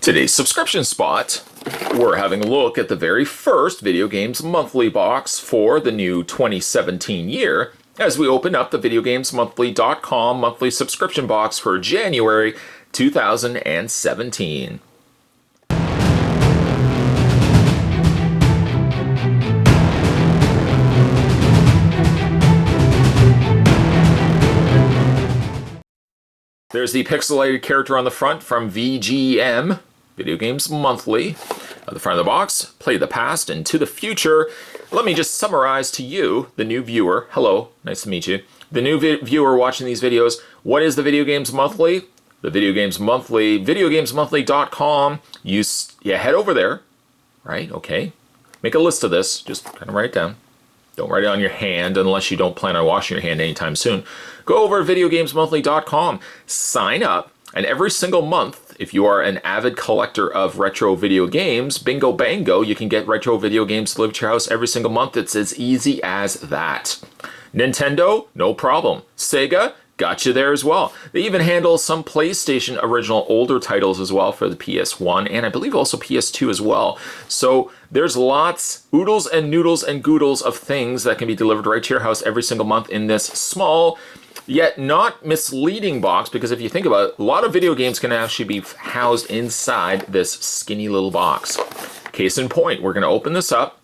Today's subscription spot, we're having a look at the very first Video Games Monthly box for the new 2017 year as we open up the thereviewspot.com monthly subscription box for January 2017. There's the pixelated character on the front from VGM, Video Games Monthly. At the front of the box, play the past and to the future. Let me just summarize to you, the new viewer. Hello, nice to meet you. The new viewer watching these videos. What is the Video Games Monthly? The Video Games Monthly, thereviewspot.com. You head over there, right? Okay. Make a list of this. Just kind of write it down. Don't write it on your hand unless you don't plan on washing your hand anytime soon. Go over to thereviewspot.com, sign up, and every single month, if you are an avid collector of retro video games, bingo bango, you can get retro video games delivered to your house every single month. It's as easy as that. Nintendo, no problem. Sega, got you there as well. They even handle some PlayStation original older titles as well for the PS1 and I believe also PS2 as well. So there's lots, oodles and noodles and goodles of things that can be delivered right to your house every single month in this small yet not misleading box, because if you think about it, a lot of video games can actually be housed inside this skinny little box. Case in point, we're going to open this up.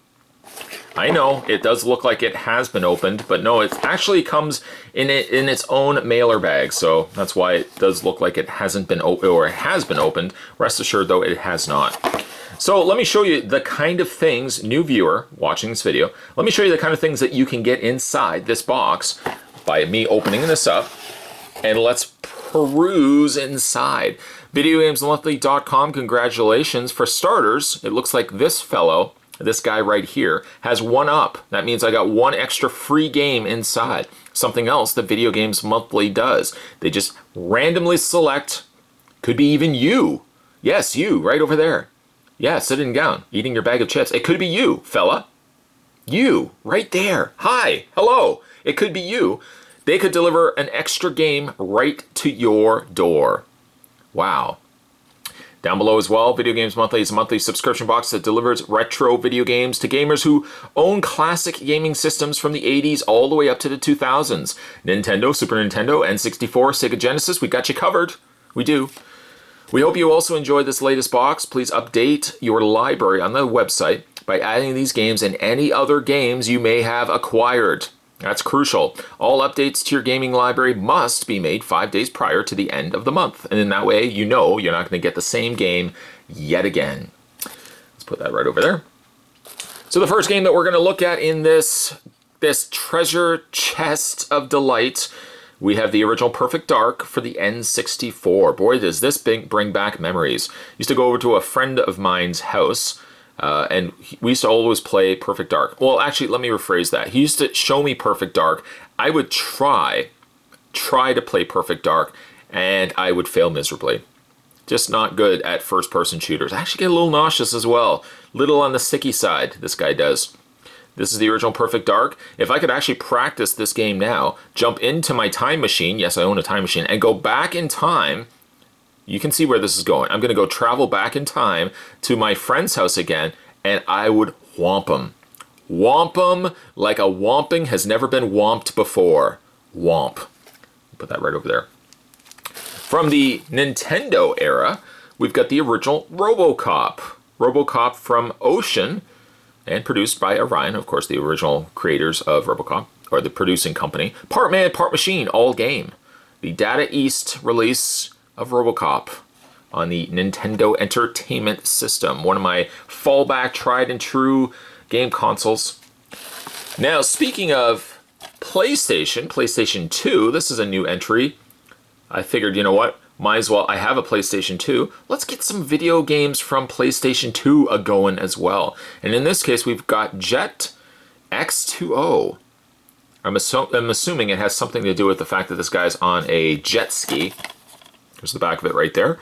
I know it does look like it has been opened, but no, it actually comes in its own mailer bag, so that's why it does look like it hasn't been opened, or it has been opened. Rest assured, though, it has not. So let me show you the kind of things, new viewer watching this video, let me show you the kind of things that you can get inside this box by me opening this up, and let's peruse inside. VideoGamesMonthly.com, congratulations. For starters, it looks like this fellow, this guy right here, has one up. That means I got one extra free game inside. Something else that Video Games Monthly does. They just randomly select, could be even you. Yes, you, right over there. Yeah, sitting down, eating your bag of chips. It could be you, fella. You, right there. Hi, hello. It could be you. They could deliver an extra game right to your door. Wow. Down below as well, Video Games Monthly is a monthly subscription box that delivers retro video games to gamers who own classic gaming systems from the 80s all the way up to the 2000s. Nintendo, Super Nintendo, N64, Sega Genesis, we got you covered. We do. We hope you also enjoyed this latest box. Please update your library on the website by adding these games and any other games you may have acquired. That's crucial. All updates to your gaming library must be made 5 days prior to the end of the month. And in that way, you know you're not going to get the same game yet again. Let's put that right over there. So the first game that we're going to look at in this treasure chest of delight, we have the original Perfect Dark for the N64. Boy, does this bring back memories. Used to go over to a friend of mine's house, and we used to always play Perfect Dark. Well, actually, let me rephrase that. He used to show me Perfect Dark. I would try to play Perfect Dark, and I would fail miserably. Just not good at first-person shooters. I actually get a little nauseous as well. Little on the sicky side, this guy does. This is the original Perfect Dark. If I could actually practice this game now, jump into my time machine, yes, I own a time machine, and go back in time, you can see where this is going. I'm going to go travel back in time to my friend's house again, and I would whomp him. Whomp him like a whomping has never been whomped before. Whomp. Put that right over there. From the Nintendo era, we've got the original RoboCop. RoboCop from Ocean, and produced by Orion, of course, the original creators of RoboCop, or the producing company. Part man, part machine, all game. The Data East release of RoboCop on the Nintendo Entertainment System, one of my fallback tried and true game consoles. Now, speaking of PlayStation 2, this is a new entry. I figured, you know what, might as well, I have a PlayStation 2. Let's get some video games from PlayStation 2 a-going as well. And in this case, we've got Jet X2O. I'm assuming it has something to do with the fact that this guy's on a jet ski. There's the back of it right there.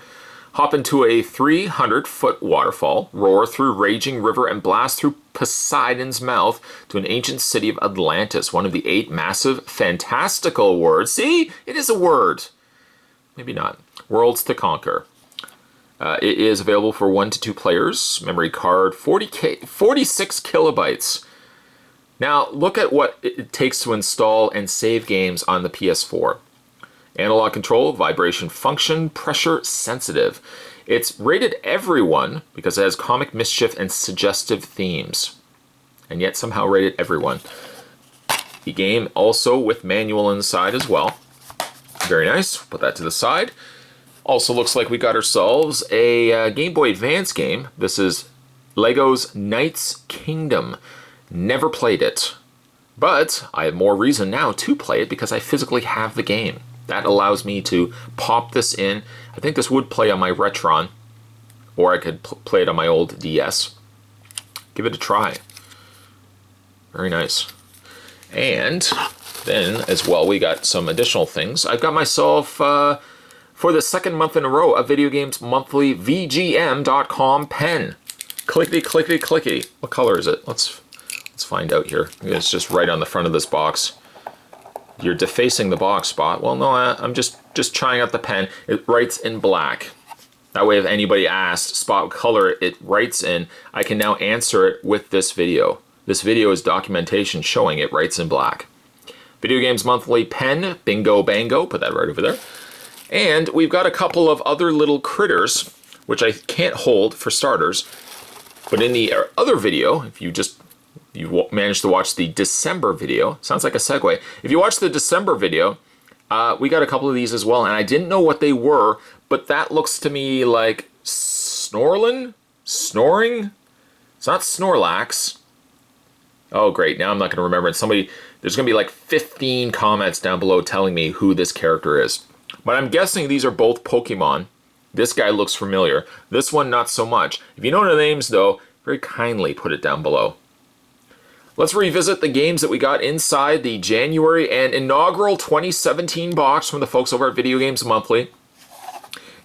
Hop into a 300-foot waterfall, roar through raging river, and blast through Poseidon's mouth to an ancient city of Atlantis, one of the 8 massive fantastical words. See? It is a word. Maybe not. Worlds to conquer. It is available for 1 to 2 players. Memory card, 46 kilobytes. Now, look at what it takes to install and save games on the PS4. Analog control, vibration function, pressure sensitive. It's rated everyone because it has comic mischief and suggestive themes. And yet somehow rated everyone. The game also with manual inside as well. Very nice. Put that to the side. Also looks like we got ourselves a Game Boy Advance game. This is Lego's Knight's Kingdom. Never played it. But I have more reason now to play it because I physically have the game. That allows me to pop this in. I think this would play on my Retron. Or I could play it on my old DS. Give it a try. Very nice. And then, as well, we got some additional things. I've got myself, for the second month in a row, a Video Games Monthly VGM.com pen. Clickety, clickety, clickety. What color is it? Let's find out here. It's just right on the front of this box. You're defacing the box, Spot. Well, no, I'm just trying out the pen. It writes in black. That way, if anybody asked Spot what color it writes in, I can now answer it with this video. This video is documentation showing it writes in black. Video Games Monthly pen, bingo bango, put that right over there. And we've got a couple of other little critters, which I can't hold for starters. But in the other video, if you managed to watch the December video, sounds like a segue. If you watch the December video, we got a couple of these as well, and I didn't know what they were, but that looks to me like Snoring? It's not Snorlax. Oh, great. Now I'm not going to remember it. There's going to be like 15 comments down below telling me who this character is. But I'm guessing these are both Pokemon. This guy looks familiar. This one, not so much. If you know the names, though, very kindly put it down below. Let's revisit the games that we got inside the January and inaugural 2017 box from the folks over at Video Games Monthly.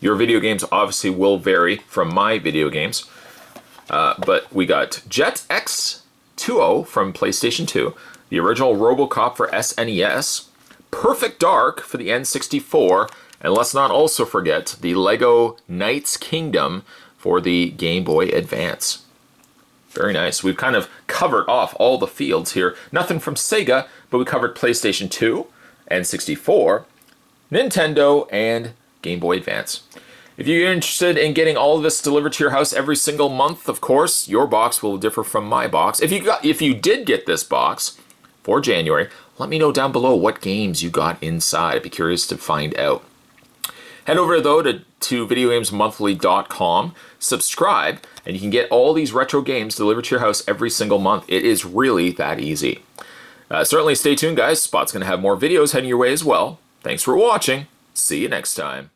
Your video games obviously will vary from my video games. But we got Jet X-2O from PlayStation 2, the original RoboCop for SNES, Perfect Dark for the N64, and let's not also forget the Lego Knight's Kingdom for the Game Boy Advance. Very nice. We've kind of covered off all the fields here. Nothing from Sega, but we covered PlayStation 2, N64, Nintendo, and Game Boy Advance. If you're interested in getting all of this delivered to your house every single month, of course, your box will differ from my box. If you did get this box for January, let me know down below what games you got inside. I'd be curious to find out. Head over, though, to videogamesmonthly.com, subscribe, and you can get all these retro games delivered to your house every single month. It is really that easy. Certainly stay tuned, guys. Spot's going to have more videos heading your way as well. Thanks for watching. See you next time.